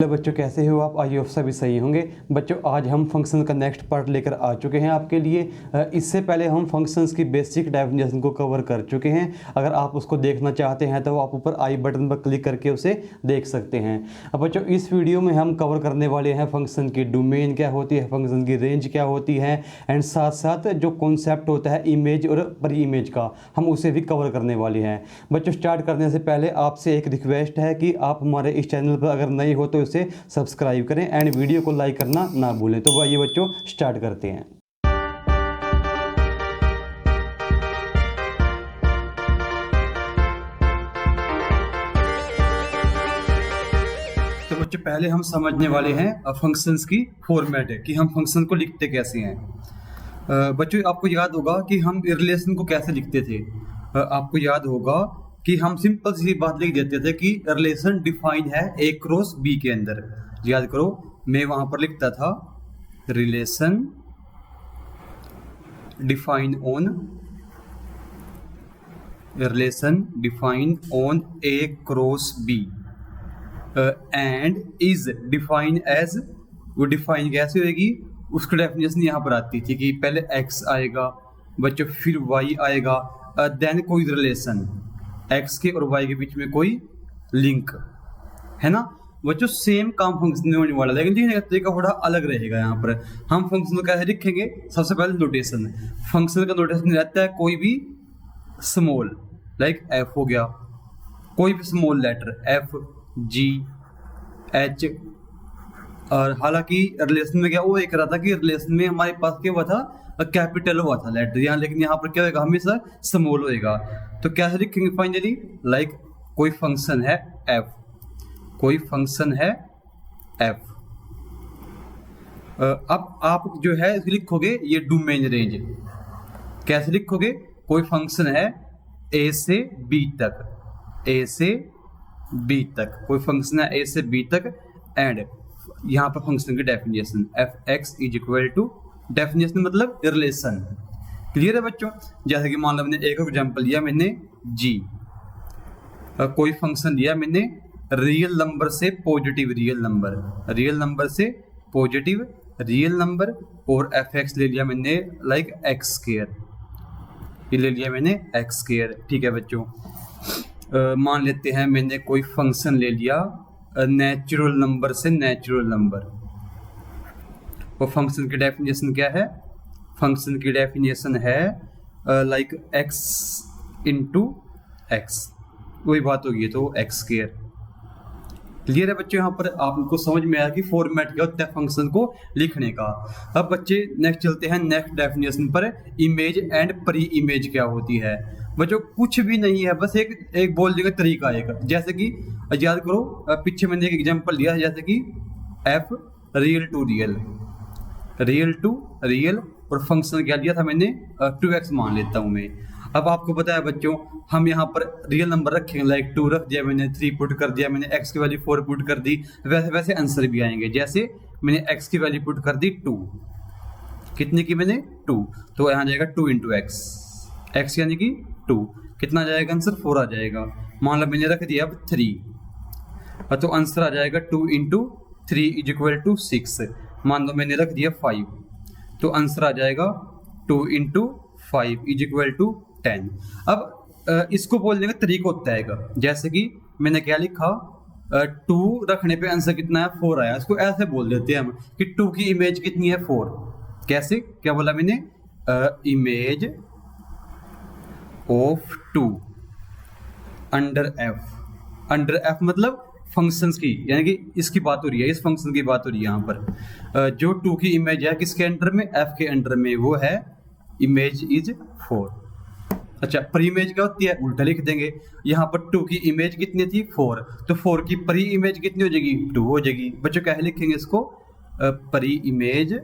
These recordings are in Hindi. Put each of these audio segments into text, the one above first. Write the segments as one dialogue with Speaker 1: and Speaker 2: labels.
Speaker 1: हेलो बच्चों, कैसे हो आप? आई होप सभी सही होंगे। बच्चों, आज हम फंक्शन का नेक्स्ट पार्ट लेकर आ चुके हैं आपके लिए। इससे पहले हम फंक्शंस की बेसिक डेफिनेशन को कवर कर चुके हैं। अगर आप उसको देखना चाहते हैं तो आप ऊपर आई बटन पर क्लिक करके उसे देख सकते हैं। अब बच्चों, इस वीडियो में हम कवर करने वाले हैं फंक्शन की डोमेन क्या होती है, फंक्शन की रेंज क्या होती है, एंड साथ साथ जो कॉन्सेप्ट होता है इमेज और प्री इमेज का, हम उसे भी कवर करने वाले हैं। बच्चों, स्टार्ट करने से पहले आपसे एक रिक्वेस्ट है कि आप हमारे इस चैनल पर अगर नए हो तो इसे सब्सक्राइब करें एंड वीडियो को लाइक करना ना भूलें। तो आइए बच्चों, स्टार्ट करते हैं। तो बच्चों, पहले हम समझने वाले हैं फंक्शंस की फॉर्मेट है कि हम फंक्शन को लिखते कैसे हैं। बच्चों, आपको याद होगा कि हम रिलेशन को कैसे लिखते थे। आपको याद होगा कि हम सिंपल सी बात लिख देते थे कि रिलेशन डिफाइंड है ए क्रॉस बी के अंदर। याद करो, मैं वहां पर लिखता था relation defined on A cross B and is defined as. वो डिफाइन कैसे होगी, उसकी डेफिनेशन यहाँ पर आती थी कि पहले x आएगा बच्चों, फिर y आएगा, देन कोई रिलेशन x के और y के बीच में कोई लिंक है ना बच्चों। सेम काम फंक्शन में होने वाला, लेकिन लिखने का तरीका थोड़ा अलग रहेगा। यहाँ पर हम फंक्शन को कैसे लिखेंगे, सबसे पहले नोटेशन। फंक्शन का नोटेशन रहता है कोई भी स्मॉल, लाइक f हो गया, कोई भी small letter f g h। और हालांकि रिलेशन में क्या वो एक रहा था कि रिलेशन में हमारे पास क्या हुआ था, कैपिटल हुआ था लेटर यहाँ, लेकिन यहाँ पर क्या होगा, हमेशा स्मॉल होएगा। तो कैसे लिखेंगे फाइनली, लाइक कोई फंक्शन है f, कोई फंक्शन है f। अब आप जो है लिखोगे ये डोमेन रेंज। कैसे लिखोगे, कोई फंक्शन है a से b तक, a से b तक, कोई फंक्शन है a से b तक, एंड यहाँ पर फंक्शन की definition f(x) is equal to, definition मतलब रिलेशन। क्लियर है बच्चों? जैसे कि मान लो मैंने एक एग्जांपल लिया, मैंने g, कोई फंक्शन लिया मैंने रियल नंबर से positive real number, real number से पॉजिटिव रियल नंबर, और f(x) ले लिया मैंने लाइक x², ये ले लिया मैंने x²। ठीक है बच्चों, मान लेते हैं मैंने कोई फंक्शन ले लिया नेचुरल नंबर से नेचुरल नंबर। वो फंक्शन की डेफिनेशन क्या है, फंक्शन की डेफिनेशन है लाइक x इंटू x, वही बात होगी तो x²। क्लियर है बच्चों? यहाँ पर आपको समझ में आया कि फॉर्मेट क्या होता है फंक्शन को लिखने का। अब बच्चे नेक्स्ट चलते हैं नेक्स्ट डेफिनेशन पर, इमेज एंड प्री इमेज क्या होती है। बच्चों, कुछ भी नहीं है, बस एक बोलने का तरीका है। जैसे कि याद करो, पीछे मैंने एक एग्जांपल लिया है, जैसे कि f real to real, real to real, और फंक्शन क्या लिया था मैंने 2x मान लेता हूं मैं। अब आपको पता है बच्चों, हम यहाँ पर रियल नंबर रखेंगे, लाइक 2 रख दिया मैंने, 3 पुट कर दिया मैंने, x की वैल्यू 4 पुट कर दी, वैसे वैसे आंसर भी आएंगे। जैसे मैंने x की वैल्यू पुट कर दी 2, कितने की मैंने 2, तो यहाँ जाएगा 2 इंटू x यानी कि 2, कितना जाएगा आंसर 4 आ जाएगा। मान लो मैंने रख दिया अब 3, तो आंसर आ जाएगा 2 इंटू 3 इज इक्वल टू 6। मान लो मैंने रख दिया 5, तो आंसर आ जाएगा 2 इंटू 5 इज इक्वल टू 10। अब इसको बोलने का तरीका होता है, जैसे कि मैंने क्या लिखा, 2 रखने पे आंसर कितना है 4 आया, इसको ऐसे बोल देते हैं हम कि 2 की इमेज कितनी है 4। कैसे, क्या बोला मैंने, image of 2 under f। Under f मतलब फंक्शंस की, यानी कि इसकी बात हो रही है, इस फंक्शन की बात हो रही है यहाँ पर। जो 2 की इमेज है किसके अंडर में, f के अंडर में, वो है इमेज इज 4। अच्छा, प्री इमेज क्या होती है, उल्टा लिख देंगे। यहाँ पर 2 की इमेज कितनी थी 4, तो 4 की प्री इमेज कितनी हो जाएगी 2 हो जाएगी। बच्चों, कैसे लिखेंगे इसको, pre image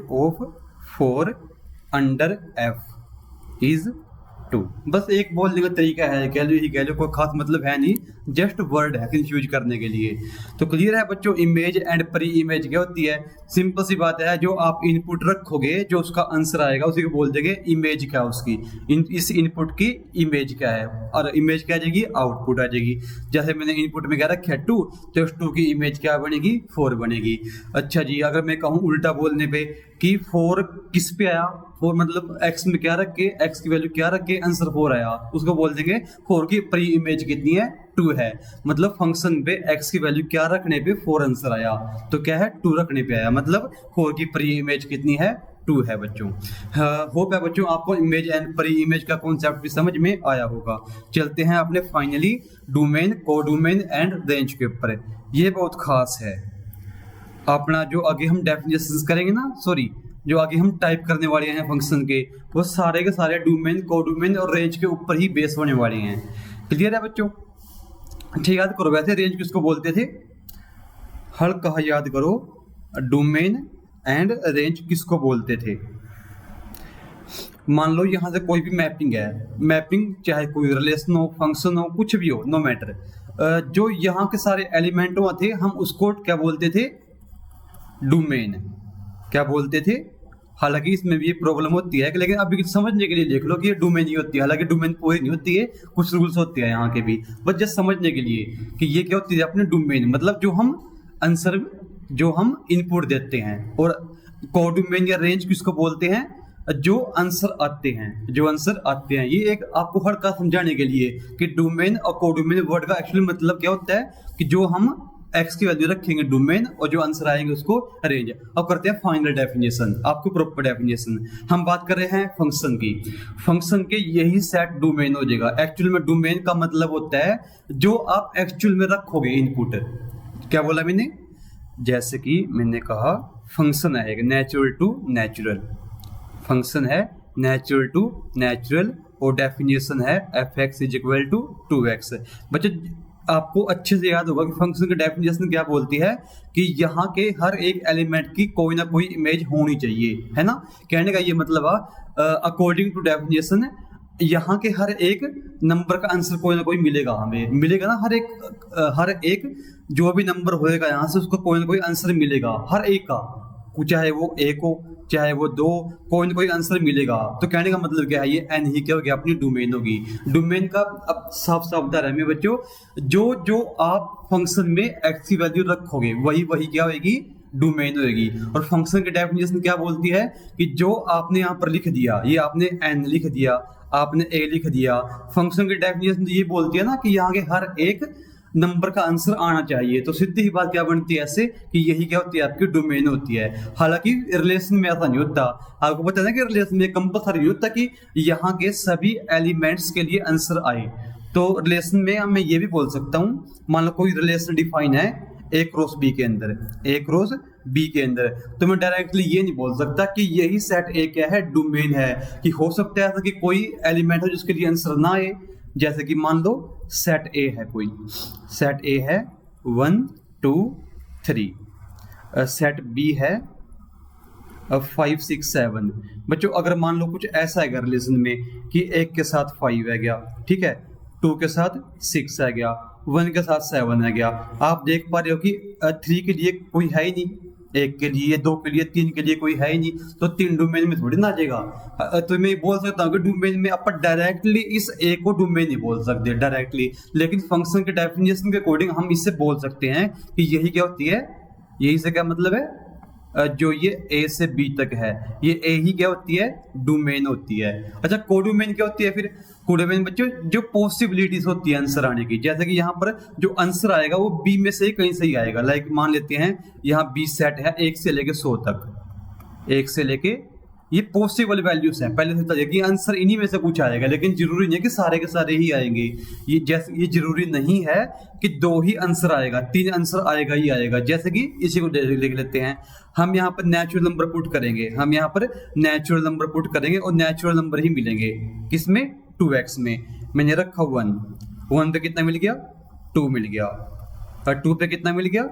Speaker 1: of 4 under f is 2। बस एक बोलने का तरीका है, कह लो ही कह लो, कोई खास मतलब है नहीं, जस्ट वर्ड है कंफ्यूज करने के लिए। तो क्लियर है बच्चों, इमेज एंड प्री इमेज क्या होती है? सिंपल सी बात है, जो आप इनपुट रखोगे जो उसका आंसर आएगा उसी को बोल देंगे इमेज क्या उसकी, इस इनपुट की इमेज क्या है, और इमेज क्या आ जाएगी? आउटपुट आ जाएगी। जैसे मैंने इनपुट में क्या रखा है 2, तो उस 2 की इमेज क्या बनेगी? 4 बनेगी। अच्छा जी, अगर मैं कहूँ उल्टा बोलने पे कि 4 किस पे आया, 4 मतलब x में क्या रख के, x की वैल्यू क्या रख के आंसर 4 आया, उसको बोल देंगे 4 की प्री इमेज कितनी है? 2 है। मतलब फंक्शन पे x की वैल्यू क्या रखने पे 4 आंसर आया, तो क्या है? 2 रखने पे आया, मतलब 4 की प्री इमेज कितनी है? 2 है बच्चों। होप है बच्चों आपको इमेज एंड प्री इमेज का कॉन्सेप्ट भी समझ में आया होगा। चलते हैं अपने finally domain, codomain and range के ऊपर। ये बहुत खास है अपना, जो आगे हम डेफिनेशंस करेंगे ना, सॉरी जो आगे हम टाइप करने वाले हैं फंक्शन के, वो सारे के सारे डोमेन, कोडोमेन और रेंज के ऊपर ही बेस होने वाले हैं। क्लियर है बच्चों? ठीक, याद करो वैसे रेंज किसको बोलते थे? हल्का याद करो, डोमेन एंड रेंज किसको बोलते थे? मान लो यहाँ से कोई भी मैपिंग है, मैपिंग चाहे कोई रिलेशन हो, फंक्शन हो, कुछ भी हो, नो मैटर, जो यहाँ के सारे एलिमेंट थे हम उसको क्या बोलते थे? डोमेन। क्या बोलते थे? हालांकि इसमें भी ये प्रॉब्लम होती है, लेकिन अभी समझने के लिए देख लो कि ये डोमेन ही होती है। हालांकि डोमेन पूरी नहीं होती है, कुछ रूल्स होते हैं यहाँ के भी, बस जस्ट समझने के लिए कि ये क्या होती है अपने डोमेन, मतलब जो हम आंसर, जो हम इनपुट देते हैं। और कोडोमेन या रेंज किसको बोलते हैं? जो आंसर आते हैं, जो आंसर आते हैं। ये एक आपको हल्का समझाने के लिए कि डोमेन और कोडोमेन वर्ड का एक्चुअली मतलब क्या होता है कि जो हम x की वैल्यू रखेंगे डोमेन और जो आंसर आएंगे उसको रेंज। अब करते हैं फाइनल डेफिनेशन, आपको प्रॉपर डेफिनेशन। हम बात कर रहे हैं फंक्शन की, फंक्शन के यही सेट डोमेन हो जाएगा। एक्चुअल में डोमेन का मतलब होता है जो आप एक्चुअल में रखोगे इनपुट। क्या बोला मैंने? जैसे कि मैंने कहा फंक्शन है एक नेचुरल टू नेचुरल, फंक्शन है नेचुरल टू नेचुरल और डेफिनेशन है f(x = 2x)। बच्चों आपको अच्छे से याद होगा कि फंक्शन की डेफिनेशन क्या बोलती है कि यहाँ के हर एक एलिमेंट की कोई ना कोई इमेज होनी चाहिए, है ना? कहने का ये मतलब अकॉर्डिंग टू डेफिनेशन यहाँ के हर एक नंबर का आंसर कोई ना कोई मिलेगा, हमें मिलेगा ना, हर एक जो भी नंबर होएगा यहाँ से उसको कोई ना कोई आंसर मिलेगा, हर एक का, चाहे वो 1 हो चाहे वो 2, कोई ना कोई आंसर मिलेगा। तो कहने का मतलब क्या है? ये एन ही क्या हो गया? अपनी डोमेन होगी। डोमेन का अब साफ साफ बता रहा है बच्चों, जो जो आप फंक्शन में एक्स की वैल्यू रखोगे वही क्या होगी? डोमेन होगी। और फंक्शन की डेफिनेशन क्या बोलती है कि जो आपने यहाँ पर लिख दिया, ये आपने एन लिख दिया, आपने ए लिख दिया, फंक्शन की डेफिनेशन ये बोलती है ना कि यहाँ के हर एक नंबर का आंसर आना चाहिए। तो सीधी ही बात क्या बनती है ऐसे कि यही क्या होती है? आपकी डोमेन होती है। हालांकि रिलेशन में ऐसा नहीं होता, आपको पता है ना कि रिलेशन में कंपल्सरी नहीं होता कि यहाँ के सभी एलिमेंट्स के लिए आंसर आए। तो रिलेशन में मैं ये भी बोल सकता हूँ, मान लो कोई रिलेशन डिफाइन है ए क्रॉस बी के अंदर, ए क्रॉस बी के अंदर, तो मैं डायरेक्टली ये नहीं बोल सकता कि यही सेट ए क्या है? डोमेन है। कि हो सकता है ऐसा कि कोई एलिमेंट हो जिसके लिए आंसर ना आए, जैसे कि मान लो सेट ए है, कोई सेट ए है 1 2 3, सेट बी है 5 6 7। बच्चों अगर मान लो कुछ ऐसा है रिलेशन में कि 1 के साथ 5 है गया, ठीक है, 2 के साथ 6 है गया, 1 के साथ 7 है गया, आप देख पा रहे हो कि 3 के लिए कोई है ही नहीं, 1 के लिए, 2 के लिए, 3 के लिए कोई है ही नहीं, तो 3 डोमेन में थोड़ी ना आ जाएगा। तो मैं बोल सकता हूँ कि डोमेन में अपन डायरेक्टली इस ए को डोमेन नहीं बोल सकते डायरेक्टली, लेकिन फंक्शन के डेफिनेशन के अकॉर्डिंग हम इससे बोल सकते हैं कि यही क्या होती है, यही से क्या मतलब है, जो ये ए से बी तक है, ये ए ही क्या होती है? डोमेन होती है। अच्छा कोडोमेन क्या होती है फिर? कोडोमेन बच्चों जो पॉसिबिलिटीज होती है आंसर आने की, जैसे कि यहाँ पर जो आंसर आएगा वो बी में से कहीं से ही आएगा। लाइक मान लेते हैं यहाँ बी सेट है 1 से लेके 100 तक, 1 से लेके, ये पॉसिबल वैल्यूज हैं, पहले से बताइए कि आंसर इन्हीं में से कुछ आएगा, लेकिन जरूरी नहीं है कि सारे के सारे ही आएंगे। ये जरूरी नहीं है कि 2 ही आंसर आएगा, 3 आंसर आएगा ही आएगा। जैसे कि इसी को लिख लेते हैं, हम यहाँ पर नेचुरल नंबर पुट करेंगे, हम यहाँ पर नेचुरल नंबर पुट करेंगे और नेचुरल नंबर ही मिलेंगे। किसमें? 2x में। मैंने रखा 1 पे कितना मिल गया? 2 मिल गया, और 2 पे कितना मिल गया?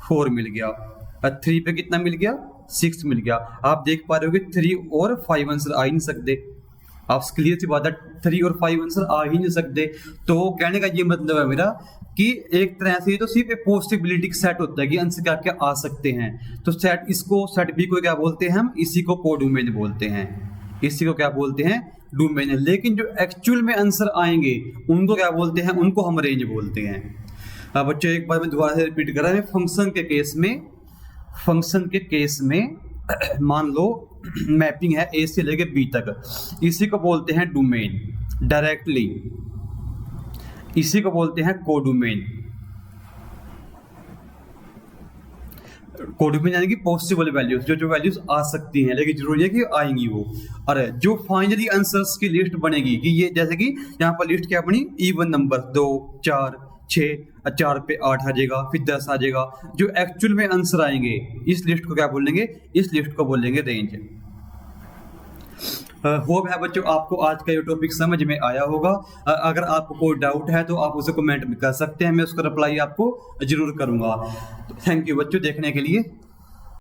Speaker 1: 4 मिल गया, और 3 पे कितना मिल गया? 6 मिल गया। आप देख पा रहे हो कि 3 और 5 आंसर आ ही नहीं सकते, आप क्लियर सी बात है 3 और 5 आंसर आ ही नहीं सकते। तो कहने का ये मतलब है मेरा कि एक तरह से तो सिर्फ एक पॉसिबिलिटी सेट होता है कि आंसर क्या क्या आ सकते हैं। तो सेट इसको सेट बी को क्या बोलते हैं हम, इसी को कोडोमेन बोलते हैं, इसी को क्या बोलते हैं, डोमेन। लेकिन जो एक्चुअल में आंसर आएंगे उनको क्या बोलते हैं, उनको हम रेंज बोलते हैं। अब बच्चों एक बार मैं दोबारा से रिपीट कर रहा हूँ, फंक्शन के केस में मान लो मैपिंग है ए से लेके बी तक, इसी को बोलते हैं डोमेन डायरेक्टली, इसी को बोलते हैं कोडोमेन। कोडोमेन यानी कि पॉसिबल वैल्यूज, जो वैल्यूज आ सकती हैं लेकिन जरूरी है कि आएंगी वो। और जो फाइनली आंसर्स की लिस्ट बनेगी कि ये जैसे कि यहाँ पर लिस्ट क्या बनी, इवन नंबर 2 4 6, 4 पे 8 आ जाएगा, फिर 10 आ जाएगा। जो एक्चुअल में आंसर आएंगे इस लिस्ट को क्या बोलेंगे, इस लिस्ट को बोलेंगे रेंज। होप है बच्चों आपको आज का ये टॉपिक समझ में आया होगा। अगर आपको कोई डाउट है तो आप उसे कमेंट में कर सकते हैं, मैं उसका रिप्लाई आपको जरूर करूंगा। थैंक यू बच्चों देखने के लिए।